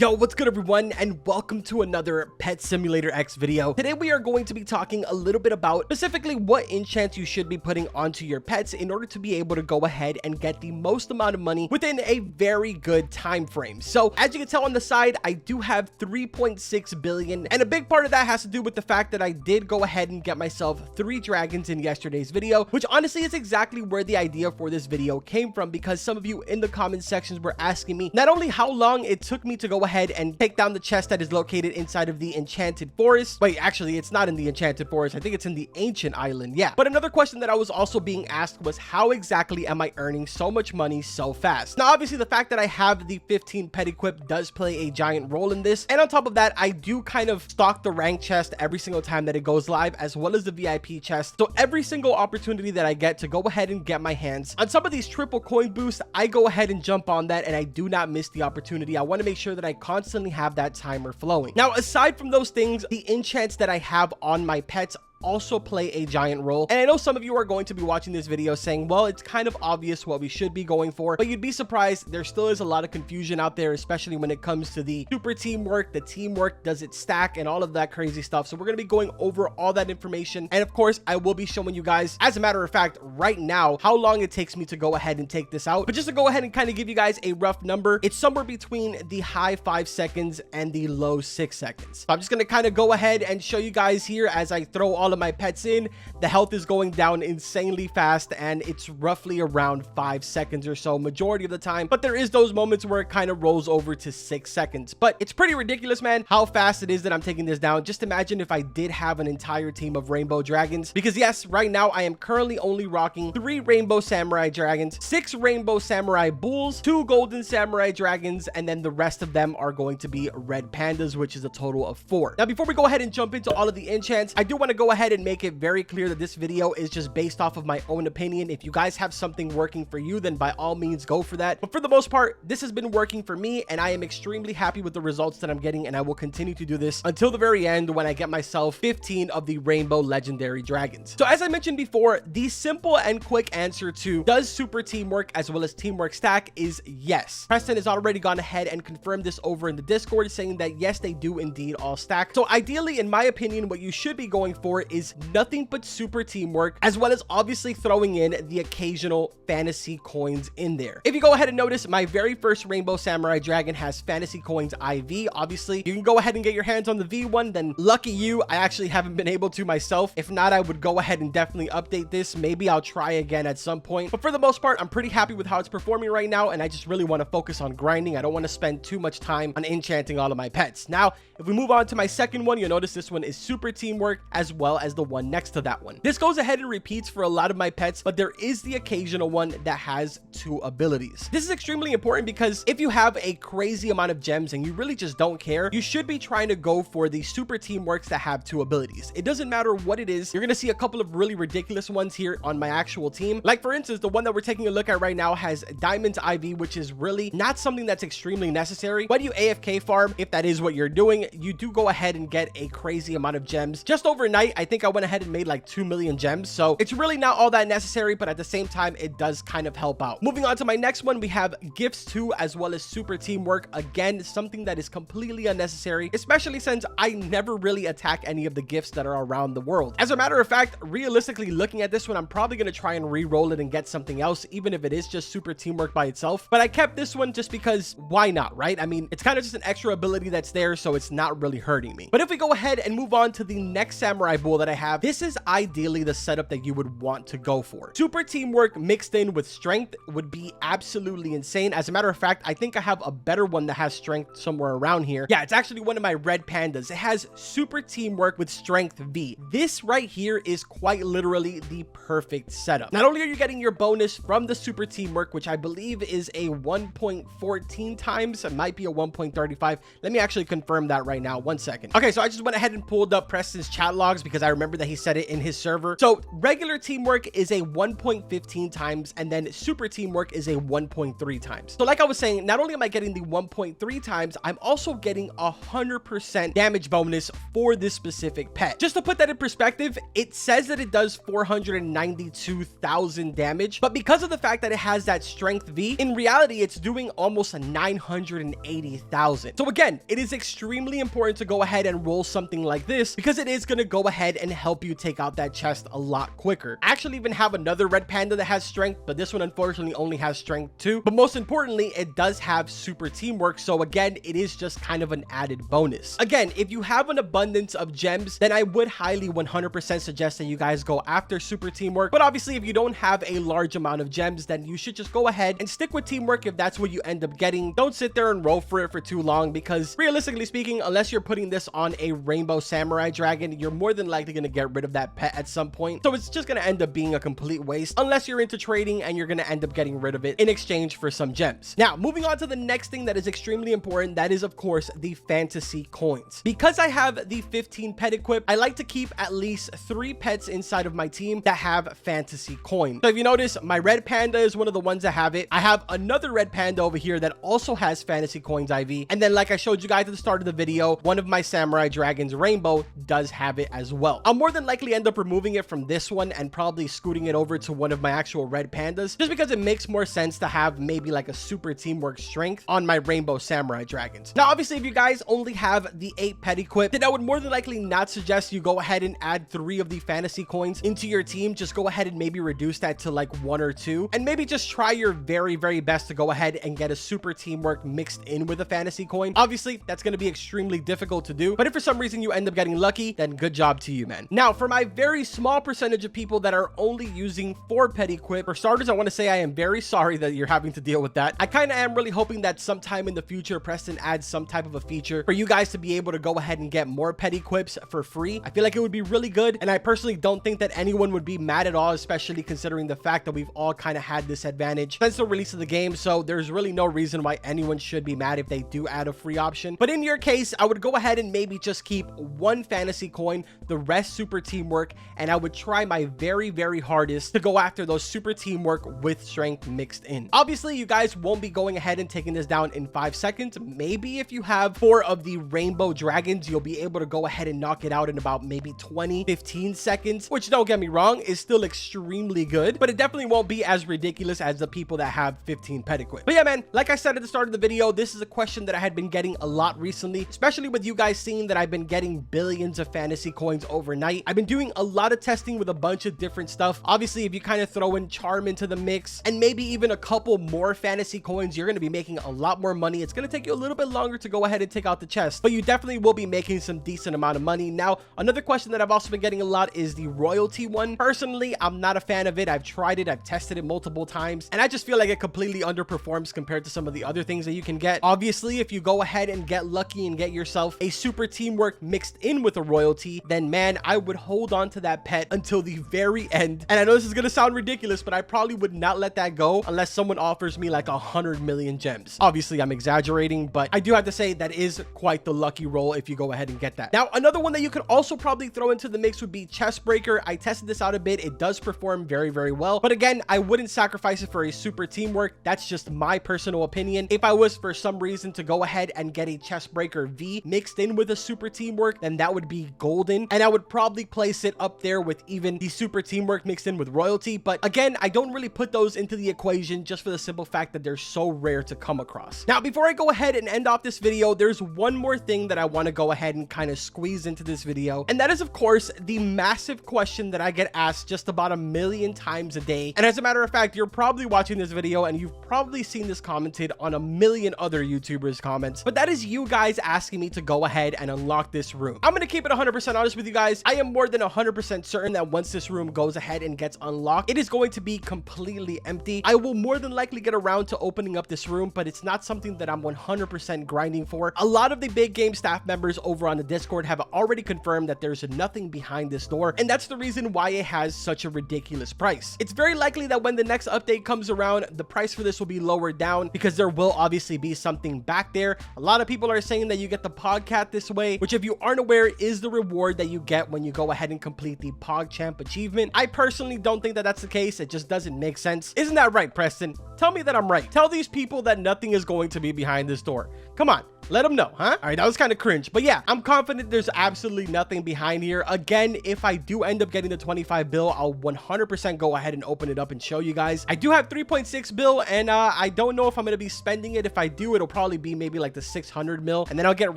Yo, what's good everyone, and welcome to another Pet Simulator X video. Today we are going to be talking a little bit about specifically what enchants you should be putting onto your pets in order to be able to go ahead and get the most amount of money within a very good time frame. So as you can tell on the side, I do have 3.6 billion, and a big part of that has to do with the fact that I did go ahead and get myself 3 dragons in yesterday's video, which honestly is exactly where the idea for this video came from, because some of you in the comment sections were asking me not only how long it took me to go ahead and take down the chest that is located inside of the enchanted forest. Wait, actually it's not in the enchanted forest, I think it's in the ancient island. Yeah, but another question that I was also being asked was how exactly am I earning so much money so fast? Now obviously the fact that I have the 15 pet equip does play a giant role in this, and on top of that I do kind of stock the rank chest every single time that it goes live, as well as the VIP chest. So every single opportunity that I get to go ahead and get my hands on some of these triple coin boosts, I go ahead and jump on that, and I do not miss the opportunity. I want to make sure that I constantly have that timer flowing. Now aside from those things, the enchants that I have on my pets also play a giant role. And I know some of you are going to be watching this video saying, well, it's kind of obvious what we should be going for, but you'd be surprised, there still is a lot of confusion out there, especially when it comes to the super teamwork, the teamwork, does it stack, and all of that crazy stuff. So we're going to be going over all that information, and of course I will be showing you guys, as a matter of fact right now, how long it takes me to go ahead and take this out. But just to go ahead and kind of give you guys a rough number, it's somewhere between the high 5 seconds and the low 6 seconds. So I'm just going to kind of go ahead and show you guys here as I throw all of my pets in. The health is going down insanely fast, and it's roughly around 5 seconds or so majority of the time, but there is those moments where it kind of rolls over to 6 seconds. But it's pretty ridiculous, man, how fast it is that I'm taking this down. Just imagine if I did have an entire team of rainbow dragons, because yes, right now I am currently only rocking 3 rainbow samurai dragons, 6 rainbow samurai bulls, 2 golden samurai dragons, and then the rest of them are going to be red pandas, which is a total of 4. Now before we go ahead and jump into all of the enchants, I do want to go ahead and make it very clear that this video is just based off of my own opinion. If you guys have something working for you, then by all means go for that. But for the most part, this has been working for me, and I am extremely happy with the results that I'm getting, and I will continue to do this until the very end when I get myself 15 of the rainbow legendary dragons. So as I mentioned before, the simple and quick answer to does super teamwork as well as teamwork stack is yes. Preston has already gone ahead and confirmed this over in the Discord, saying that yes, they do indeed all stack. So ideally, in my opinion, what you should be going for is nothing but super teamwork, as well as obviously throwing in the occasional fantasy coins in there. If you go ahead and notice, my very first rainbow samurai dragon has fantasy coins IV. Obviously you can go ahead and get your hands on the V1, then lucky you. I actually haven't been able to myself. If not, I would go ahead and definitely update this. Maybe I'll try again at some point, but for the most part I'm pretty happy with how it's performing right now, and I just really want to focus on grinding. I don't want to spend too much time on enchanting all of my pets. Now if we move on to my second one, you'll notice this one is super teamwork, as well as the one next to that one. This goes ahead and repeats for a lot of my pets, but there is the occasional one that has 2 abilities. This is extremely important because if you have a crazy amount of gems and you really just don't care, you should be trying to go for the super teamworks that have 2 abilities. It doesn't matter what it is. You're going to see a couple of really ridiculous ones here on my actual team. Like for instance, the one that we're taking a look at right now has diamonds IV, which is really not something that's extremely necessary. When you AFK farm, if that is what you're doing, you do go ahead and get a crazy amount of gems. Just overnight, I think I went ahead and made like 2 million gems, so it's really not all that necessary, but at the same time it does kind of help out. Moving on to my next one, we have gifts 2 as well as super teamwork. Again, something that is completely unnecessary, especially since I never really attack any of the gifts that are around the world. As a matter of fact, realistically looking at this one, I'm probably going to try and re-roll it and get something else, even if it is just super teamwork by itself. But I kept this one just because why not, right? I mean, it's kind of just an extra ability that's there, so it's not really hurting me. But if we go ahead and move on to the next samurai bull that I have, this is ideally the setup that you would want to go for. Super teamwork mixed in with strength would be absolutely insane. As a matter of fact, I think I have a better one that has strength somewhere around here. Yeah, it's actually one of my red pandas. It has super teamwork with strength V. This right here is quite literally the perfect setup. Not only are you getting your bonus from the super teamwork, which I believe is a 1.14 times, it might be a 1.35. Let me actually confirm that right now. 1 second. Okay, so I just went ahead and pulled up Preston's chat logs because because I remember that he said it in his server. So regular teamwork is a 1.15 times, and then super teamwork is a 1.3 times. So like I was saying, not only am I getting the 1.3 times, I'm also getting 100% damage bonus for this specific pet. Just to put that in perspective, it says that it does 492,000 damage, but because of the fact that it has that strength V, in reality, it's doing almost 980,000. So again, it is extremely important to go ahead and roll something like this because it is going to go ahead and help you take out that chest a lot quicker. I actually even have another red panda that has strength, but this one unfortunately only has strength 2. But most importantly, it does have super teamwork. So again, it is just kind of an added bonus. Again, if you have an abundance of gems, then I would highly 100% suggest that you guys go after super teamwork. But obviously, if you don't have a large amount of gems, then you should just go ahead and stick with teamwork if that's what you end up getting. Don't sit there and roll for it for too long because realistically speaking, unless you're putting this on a rainbow samurai dragon, you're more than likely going to get rid of that pet at some point. So it's just going to end up being a complete waste unless you're into trading and you're going to end up getting rid of it in exchange for some gems. Now, moving on to the next thing that is extremely important, that is of course the fantasy coins. Because I have the 15 pet equip, I like to keep at least 3 pets inside of my team that have fantasy coins. So if you notice, my red panda is one of the ones that have it. I have another red panda over here that also has fantasy coins IV. And then like I showed you guys at the start of the video, one of my samurai dragons rainbow does have it as well. I'll more than likely end up removing it from this one and probably scooting it over to one of my actual red pandas just because it makes more sense to have maybe like a super teamwork strength on my rainbow samurai dragons. Now obviously, if you guys only have the 8 pet equip, then I would more than likely not suggest you go ahead and add 3 of the fantasy coins into your team. Just go ahead and maybe reduce that to like 1 or 2 and maybe just try your very best to go ahead and get a super teamwork mixed in with a fantasy coin. Obviously, that's going to be extremely difficult to do, but if for some reason you end up getting lucky, then good job to you, man. Now, for my very small percentage of people that are only using 4 pet equip, for starters, I want to say I am very sorry that you're having to deal with that. I kind of am really hoping that sometime in the future, Preston adds some type of a feature for you guys to be able to go ahead and get more pet equips for free. I feel like it would be really good, and I personally don't think that anyone would be mad at all, especially considering the fact that we've all kind of had this advantage since the release of the game. So there's really no reason why anyone should be mad if they do add a free option. But in your case, I would go ahead and maybe just keep 1 fantasy coin, the rest super teamwork, and I would try my very hardest to go after those super teamwork with strength mixed in. Obviously, you guys won't be going ahead and taking this down in 5 seconds. Maybe if you have 4 of the rainbow dragons, you'll be able to go ahead and knock it out in about maybe 20-15 seconds, which, don't get me wrong, is still extremely good, but it definitely won't be as ridiculous as the people that have 15 pet equip. But yeah, man, like I said at the start of the video, this is a question that I had been getting a lot recently, especially with you guys seeing that I've been getting billions of fantasy coins overnight. I've been doing a lot of testing with a bunch of different stuff. Obviously, if you kind of throw in charm into the mix and maybe even a couple more fantasy coins, you're going to be making a lot more money. It's going to take you a little bit longer to go ahead and take out the chest, but you definitely will be making some decent amount of money. Now, another question that I've also been getting a lot is the royalty one. Personally, I'm not a fan of it. I've tried it, I've tested it multiple times, and I just feel like it completely underperforms compared to some of the other things that you can get. Obviously, if you go ahead and get lucky and get yourself a super teamwork mixed in with a royalty, then man, I would hold on to that pet until the very end. And I know this is gonna sound ridiculous, but I probably would not let that go unless someone offers me like 100 million gems. Obviously, I'm exaggerating, but I do have to say that is quite the lucky roll if you go ahead and get that. Now, another one that you could also probably throw into the mix would be Chest Breaker. I tested this out a bit. It does perform very well, but again, I wouldn't sacrifice it for a super teamwork. That's just my personal opinion. If I was for some reason to go ahead and get a Chest Breaker V mixed in with a super teamwork, then that would be golden, and I would probably place it up there with even the super teamwork mixed in with royalty. But again, I don't really put those into the equation just for the simple fact that they're so rare to come across. Now, before I go ahead and end off this video, there's one more thing that I want to go ahead and kind of squeeze into this video, and that is of course the massive question that I get asked just about 1 million times a day. And as a matter of fact, you're probably watching this video and you've probably seen this commented on 1 million other YouTubers' comments, but that is you guys asking me to go ahead and unlock this room. I'm gonna keep it 100% honest with you guys. I am more than 100% certain that once this room goes ahead and gets unlocked, it is going to be completely empty. I will more than likely get around to opening up this room, but it's not something that I'm 100% grinding for. A lot of the big game staff members over on the Discord have already confirmed that there's nothing behind this door, and that's the reason why it has such a ridiculous price. It's very likely that when the next update comes around, the price for this will be lowered down because there will obviously be something back there. A lot of people are saying that you get the podcat this way, which if you aren't aware is the reward that you get when you go ahead and complete the PogChamp achievement. I personally don't think that that's the case. It just doesn't make sense. Isn't that right, Preston? Tell me that I'm right. Tell these people that nothing is going to be behind this door. Come on, let them know, huh? All right, that was kind of cringe, but yeah, I'm confident there's absolutely nothing behind here. Again, if I do end up getting the 25 bill, I'll 100% go ahead and open it up and show you guys. I do have 3.6 bill, and I don't know if I'm going to be spending it. If I do, it'll probably be maybe like the 600 mil, and then I'll get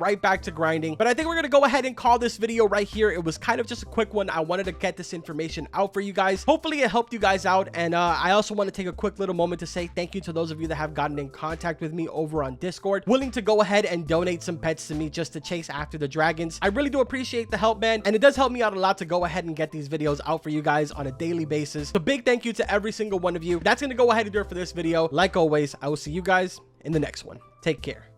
right back to grinding. But I think we're going to go ahead and call this video right here. It was kind of just a quick one. I wanted to get this information out for you guys. Hopefully it helped you guys out, and I also want to take a quick little moment to say thank you to those of you that have gotten in contact with me over on Discord, willing to go ahead and donate some pets to me just to chase after the dragons. I really do appreciate the help, man, and it does help me out a lot to go ahead and get these videos out for you guys on a daily basis. So big thank you to every single one of you. That's going to go ahead and do it for this video. Like always, I will see you guys in the next one. Take care.